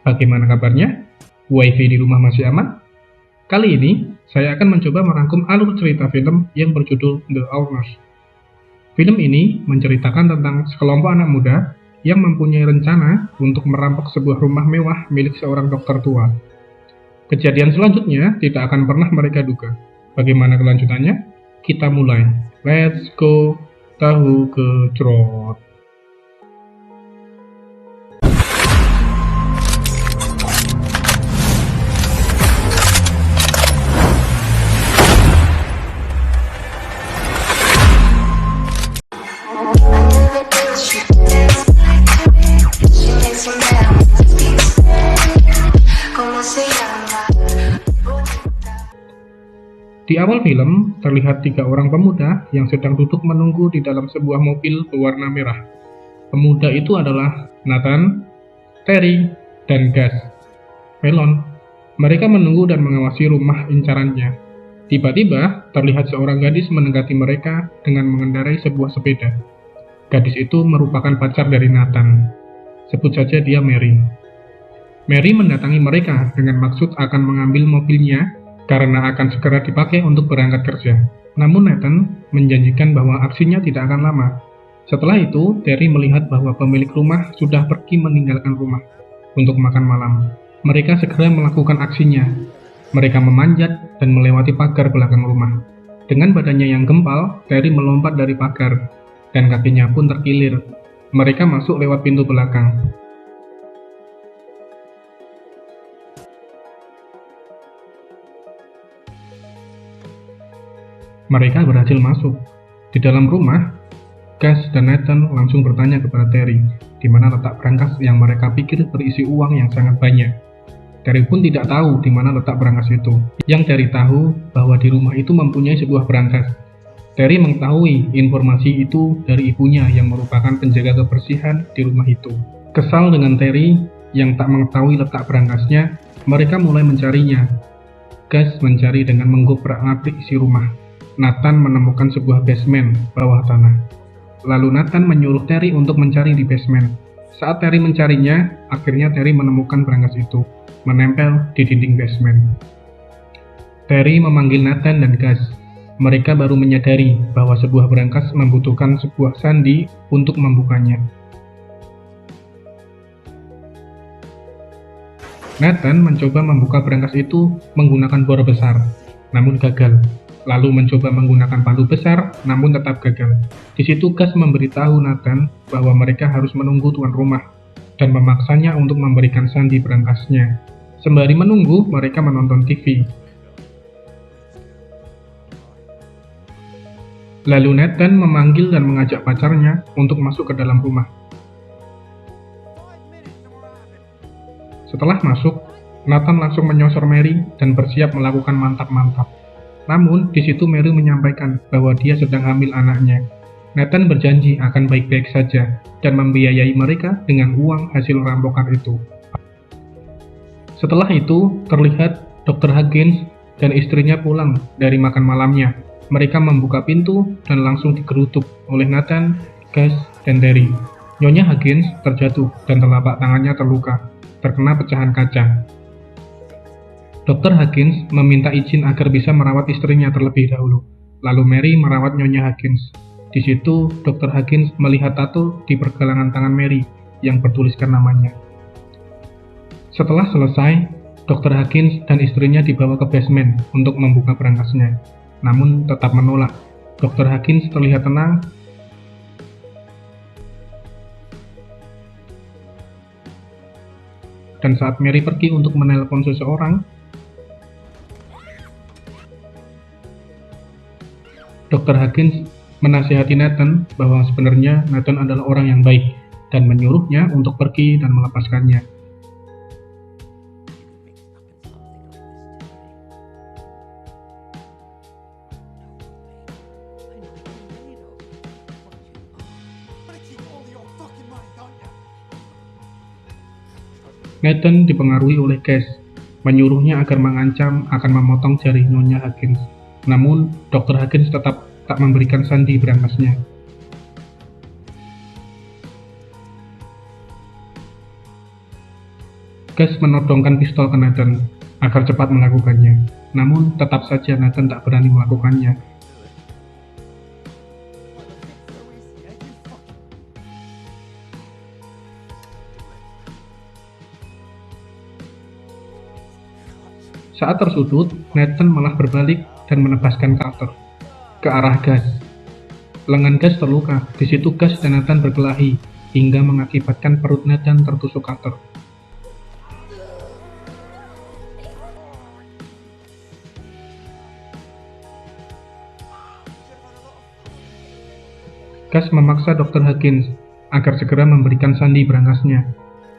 Bagaimana kabarnya? WiFi di rumah masih aman? Kali ini, saya akan mencoba merangkum alur cerita film yang berjudul The Owners. Film ini menceritakan tentang sekelompok anak muda yang mempunyai rencana untuk merampok sebuah rumah mewah milik seorang dokter tua. Kejadian selanjutnya tidak akan pernah mereka duga. Bagaimana kelanjutannya? Kita mulai. Let's go. Tahu gejrot. Di awal film, terlihat 3 orang pemuda yang sedang duduk menunggu di dalam sebuah mobil berwarna merah. Pemuda itu adalah Nathan, Terry, dan Gus Melon. Mereka menunggu dan mengawasi rumah incarannya. Tiba-tiba, terlihat seorang gadis mendekati mereka dengan mengendarai sebuah sepeda. Gadis itu merupakan pacar dari Nathan. Sebut saja dia Mary. Mary mendatangi mereka dengan maksud akan mengambil mobilnya karena akan segera dipakai untuk berangkat kerja. Namun Nathan menjanjikan bahwa aksinya tidak akan lama. Setelah itu, Terry melihat bahwa pemilik rumah sudah pergi meninggalkan rumah untuk makan malam. Mereka segera melakukan aksinya. Mereka memanjat dan melewati pagar belakang rumah. Dengan badannya yang gempal, Terry melompat dari pagar, dan kakinya pun terkilir. Mereka masuk lewat pintu belakang. Mereka berhasil masuk. Di dalam rumah, Gus dan Nathan langsung bertanya kepada Terry, di mana letak berangkas yang mereka pikir berisi uang yang sangat banyak. Terry pun tidak tahu di mana letak berangkas itu. Yang Terry tahu bahwa di rumah itu mempunyai sebuah berangkas. Terry mengetahui informasi itu dari ibunya yang merupakan penjaga kebersihan di rumah itu. Kesal dengan Terry yang tak mengetahui letak berangkasnya, mereka mulai mencarinya. Gus mencari dengan menggoprak-ngabrik isi rumah. Nathan menemukan sebuah basement bawah tanah. Lalu Nathan menyuruh Terry untuk mencari di basement. Saat Terry mencarinya, akhirnya Terry menemukan berangkas itu, menempel di dinding basement. Terry memanggil Nathan dan Gus. Mereka baru menyadari bahwa sebuah berangkas membutuhkan sebuah sandi untuk membukanya. Nathan mencoba membuka berangkas itu menggunakan bor besar, namun gagal. Lalu mencoba menggunakan palu besar, namun tetap gagal. Di situ Gus memberitahu Nathan bahwa mereka harus menunggu tuan rumah dan memaksanya untuk memberikan sandi berangkasnya. Sembari menunggu, mereka menonton TV. Lalu Nathan memanggil dan mengajak pacarnya untuk masuk ke dalam rumah. Setelah masuk, Nathan langsung menyosor Mary dan bersiap melakukan mantap-mantap. Namun, di situ Mary menyampaikan bahwa dia sedang hamil anaknya. Nathan berjanji akan baik-baik saja dan membiayai mereka dengan uang hasil rampokan itu. Setelah itu, terlihat Dr. Huggins dan istrinya pulang dari makan malamnya. Mereka membuka pintu dan langsung digerutuk oleh Nathan, Gus, dan Terry. Nyonya Huggins terjatuh dan telapak tangannya terluka, terkena pecahan kaca. Dr. Huggins meminta izin agar bisa merawat istrinya terlebih dahulu. Lalu Mary merawat Nyonya Huggins. Di situ, Dr. Huggins melihat tato di pergelangan tangan Mary yang bertuliskan namanya. Setelah selesai, Dr. Huggins dan istrinya dibawa ke basement untuk membuka berangkasnya. Namun tetap menolak. Dr. Huggins terlihat tenang. Dan saat Mary pergi untuk menelpon seseorang, Dr. Huggins menasihati Nathan bahwa sebenarnya Nathan adalah orang yang baik dan menyuruhnya untuk pergi dan melepaskannya. Nathan dipengaruhi oleh Gus, menyuruhnya agar mengancam akan memotong jari Nyonya Huggins. Namun, Dr. Huggins tetap tak memberikan sandi berangkasnya. Gas menodongkan pistol ke Nathan agar cepat melakukannya. Namun tetap saja Nathan tak berani melakukannya. Saat tersudut, Nathan malah berbalik dan menebaskan Carter ke arah Gas. Lengan Gas terluka. Di situ Gas dan Nathan berkelahi hingga mengakibatkan perut Nathan tertusuk Carter. Gas memaksa Dr. Hawkins agar segera memberikan sandi berangkasnya.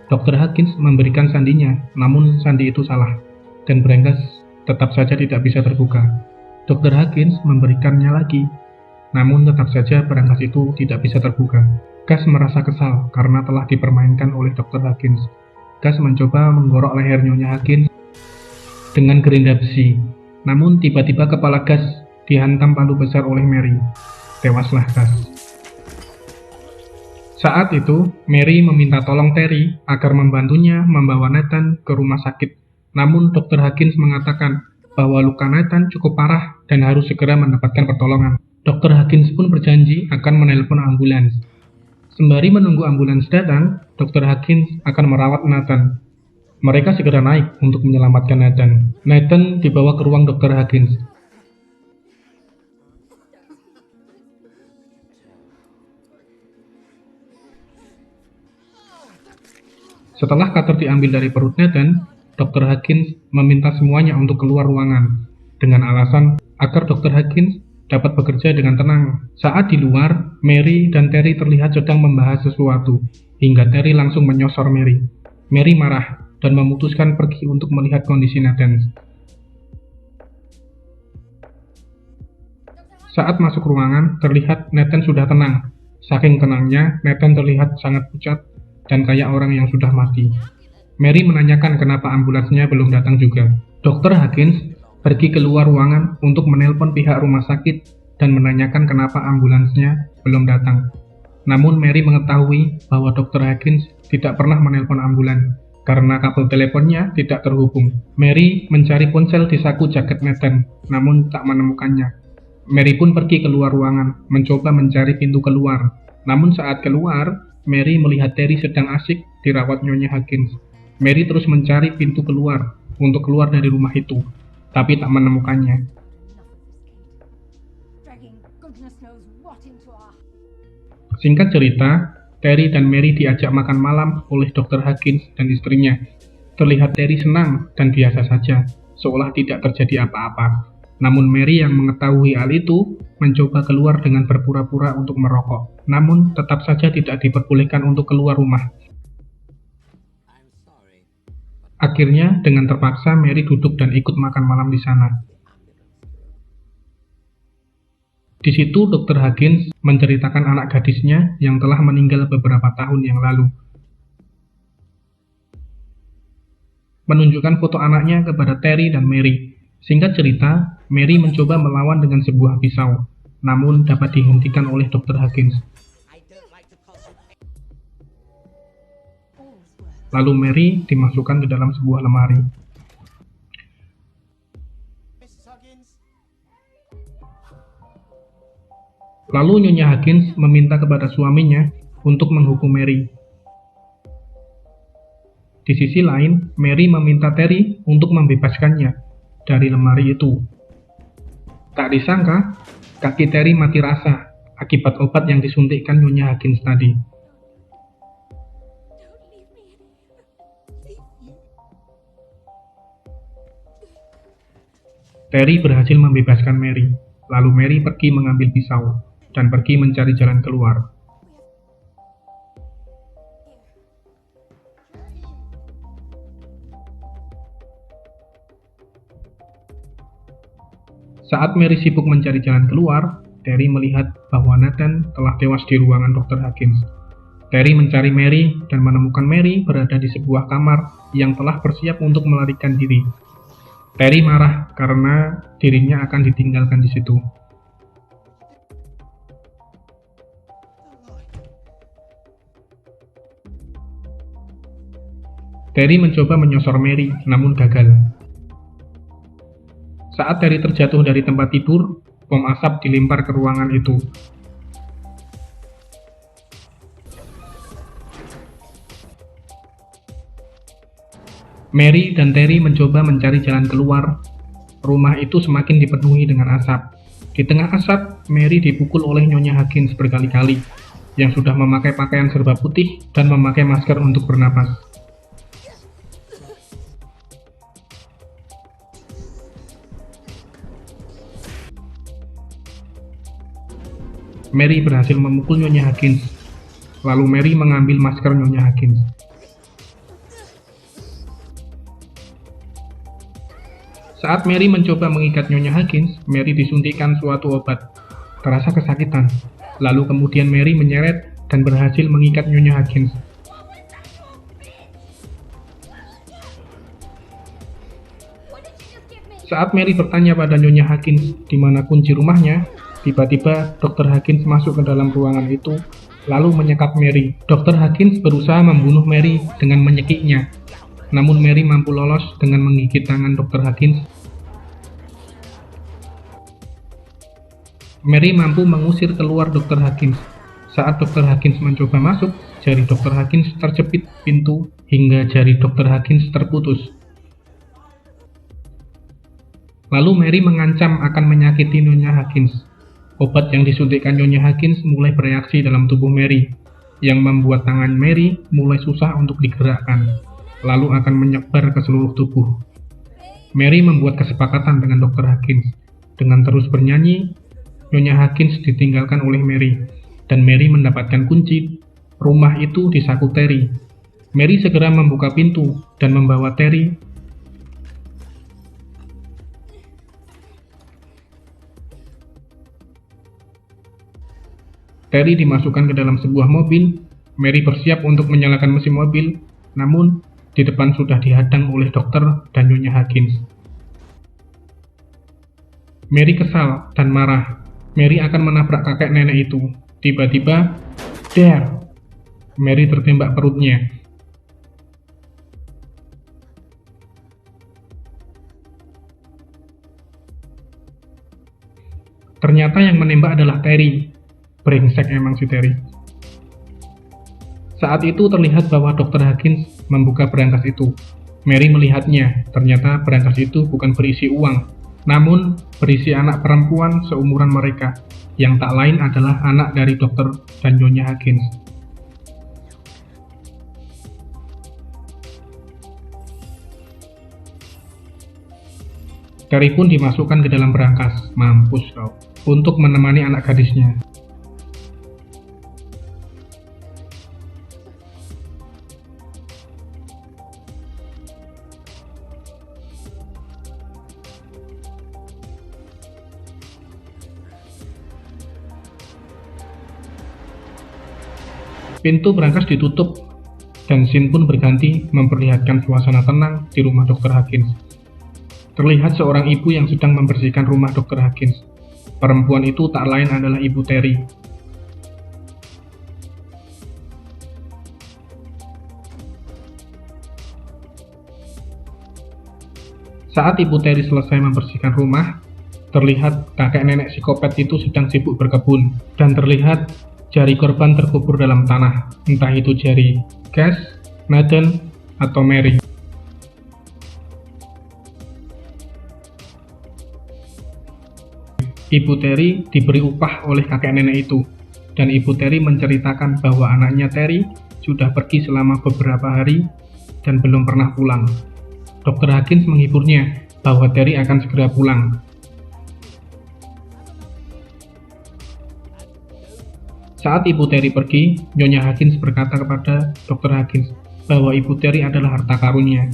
Dr. Hawkins memberikan sandinya, namun sandi itu salah, dan berangkas tetap saja tidak bisa terbuka. Dr. Hawkins memberikannya lagi, namun tetap saja berangkas itu tidak bisa terbuka. Gas merasa kesal karena telah dipermainkan oleh Dr. Hawkins. Gas mencoba menggorok leher Nyonya Hawkins dengan gerinda besi, namun tiba-tiba kepala Gas dihantam palu besar oleh Mary. Tewaslah Gas. Saat itu, Mary meminta tolong Terry agar membantunya membawa Nathan ke rumah sakit. Namun Dr. Hawkins mengatakan bahwa luka Nathan cukup parah dan harus segera mendapatkan pertolongan. Dr. Hawkins pun berjanji akan menelpon ambulans. Sembari menunggu ambulans datang, Dr. Hawkins akan merawat Nathan. Mereka segera naik untuk menyelamatkan Nathan. Nathan dibawa ke ruang Dr. Hawkins. Setelah Carter diambil dari perut Nathan, Dr. Hawkins meminta semuanya untuk keluar ruangan dengan alasan agar Dr. Hawkins dapat bekerja dengan tenang. Saat di luar, Mary dan Terry terlihat sedang membahas sesuatu, hingga Terry langsung menyosor Mary. Mary marah dan memutuskan pergi untuk melihat kondisi Nathan. Saat masuk ruangan, terlihat Nathan sudah tenang. Saking tenangnya, Nathan terlihat sangat pucat dan kayak orang yang sudah mati. Mary menanyakan kenapa ambulansnya belum datang juga. Dr. Hawkins pergi keluar ruangan untuk menelpon pihak rumah sakit dan menanyakan kenapa ambulansnya belum datang. Namun Mary mengetahui bahwa Dr. Hawkins tidak pernah menelpon ambulans karena kabel teleponnya tidak terhubung. Mary mencari ponsel di saku jaket Nathan, namun tak menemukannya. Mary pun pergi keluar ruangan, mencoba mencari pintu keluar. Namun saat keluar, Mary melihat Terry sedang asik dirawat Nyonya Hawkins. Mary terus mencari pintu keluar untuk keluar dari rumah itu, tapi tak menemukannya. Singkat cerita, Terry dan Mary diajak makan malam oleh Dr. Hawkins dan istrinya. Terlihat Terry senang dan biasa saja, seolah tidak terjadi apa-apa. Namun Mary yang mengetahui hal itu mencoba keluar dengan berpura-pura untuk merokok. Namun tetap saja tidak diperbolehkan untuk keluar rumah. Akhirnya dengan terpaksa Mary duduk dan ikut makan malam di sana. Di situ Dr. Hawkins menceritakan anak gadisnya yang telah meninggal beberapa tahun yang lalu. Menunjukkan foto anaknya kepada Terry dan Mary. Singkat cerita, Mary mencoba melawan dengan sebuah pisau, namun dapat dihentikan oleh Dr. Hawkins. Lalu Mary dimasukkan ke dalam sebuah lemari. Lalu Nyonya Hawkins meminta kepada suaminya untuk menghukum Mary. Di sisi lain, Mary meminta Terry untuk membebaskannya dari lemari itu. Tak disangka, kaki Terry mati rasa akibat obat yang disuntikkan Nyonya Hawkins tadi. Terry berhasil membebaskan Mary, lalu Mary pergi mengambil pisau dan pergi mencari jalan keluar. Saat Mary sibuk mencari jalan keluar, Terry melihat bahwa Nathan telah tewas di ruangan Dr. Hawkins. Terry mencari Mary dan menemukan Mary berada di sebuah kamar yang telah bersiap untuk melarikan diri. Terry marah karena dirinya akan ditinggalkan di situ. Terry mencoba menyosor Mary, namun gagal. Saat Terry terjatuh dari tempat tidur, bom asap dilempar ke ruangan itu. Mary dan Terry mencoba mencari jalan keluar. Rumah itu semakin dipenuhi dengan asap. Di tengah asap, Mary dipukul oleh Nyonya Huggins berkali-kali, yang sudah memakai pakaian serba putih dan memakai masker untuk bernapas. Mary berhasil memukul Nyonya Huggins. Lalu Mary mengambil masker Nyonya Huggins. Saat Mary mencoba mengikat Nyonya Huggins, Mary disuntikkan suatu obat. Terasa kesakitan. Lalu kemudian Mary menyeret dan berhasil mengikat Nyonya Huggins. Saat Mary bertanya pada Nyonya Huggins di mana kunci rumahnya, tiba-tiba Dr. Huggins masuk ke dalam ruangan itu, lalu menyekap Mary. Dr. Huggins berusaha membunuh Mary dengan menyekiknya. Namun Mary mampu lolos dengan menggigit tangan Dr. Huggins. Mary mampu mengusir keluar Dr. Huggins. Saat Dr. Huggins mencoba masuk, jari Dr. Huggins terjepit pintu hingga jari Dr. Huggins terputus. Lalu Mary mengancam akan menyakiti Nyonya Huggins. Obat yang disuntikkan Nyonya Huggins mulai bereaksi dalam tubuh Mary, yang membuat tangan Mary mulai susah untuk digerakkan, lalu akan menyebar ke seluruh tubuh. Mary membuat kesepakatan dengan Dr. Huggins. Dengan terus bernyanyi, Nyonya Huggins ditinggalkan oleh Mary, dan Mary mendapatkan kunci. Rumah itu disaku Terry. Mary segera membuka pintu dan membawa Terry. Terry dimasukkan ke dalam sebuah mobil. Mary bersiap untuk menyalakan mesin mobil, namun di depan sudah dihadang oleh dokter dan Nyonya Huggins. Mary kesal dan marah. Mary akan menabrak kakek nenek itu. Tiba-tiba, der! Mary tertembak perutnya. Ternyata yang menembak adalah Terry. Brengsek emang si Terry. Saat itu terlihat bahwa Dr. Huggins membuka berangkas itu. Mary melihatnya. Ternyata berangkas itu bukan berisi uang, namun berisi anak perempuan seumuran mereka, yang tak lain adalah anak dari dokter dan Nyonya Huggins. Terry pun dimasukkan ke dalam berangkas, mampus kau, untuk menemani anak gadisnya. Pintu berangkas ditutup, dan scene pun berganti memperlihatkan suasana tenang di rumah Dr. Huggins. Terlihat seorang ibu yang sedang membersihkan rumah Dr. Huggins. Perempuan itu tak lain adalah Ibu Terry. Saat Ibu Terry selesai membersihkan rumah, terlihat kakek nenek psikopat itu sedang sibuk berkebun, dan terlihat jari korban terkubur dalam tanah, entah itu jari Gus, Nathan, atau Mary. Ibu Terry diberi upah oleh kakek nenek itu, dan Ibu Terry menceritakan bahwa anaknya Terry sudah pergi selama beberapa hari dan belum pernah pulang. Dr. Huggins menghiburnya bahwa Terry akan segera pulang. Saat Ibu Terry pergi, Nyonya Huggins berkata kepada Dr. Huggins bahwa Ibu Terry adalah harta karunnya.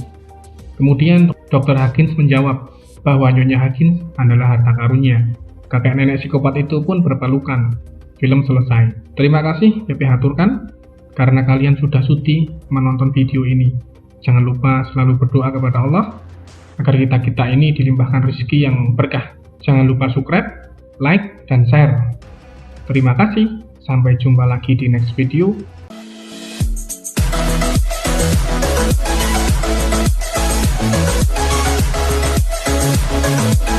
Kemudian Dr. Huggins menjawab bahwa Nyonya Huggins adalah harta karunnya. Kakek nenek psikopat itu pun berpelukan. Film selesai. Terima kasih PPH Turkan karena kalian sudah sudi menonton video ini. Jangan lupa selalu berdoa kepada Allah agar kita ini dilimpahkan rezeki yang berkah. Jangan lupa subscribe, like, dan share. Terima kasih. Sampai jumpa lagi di next video. Bye.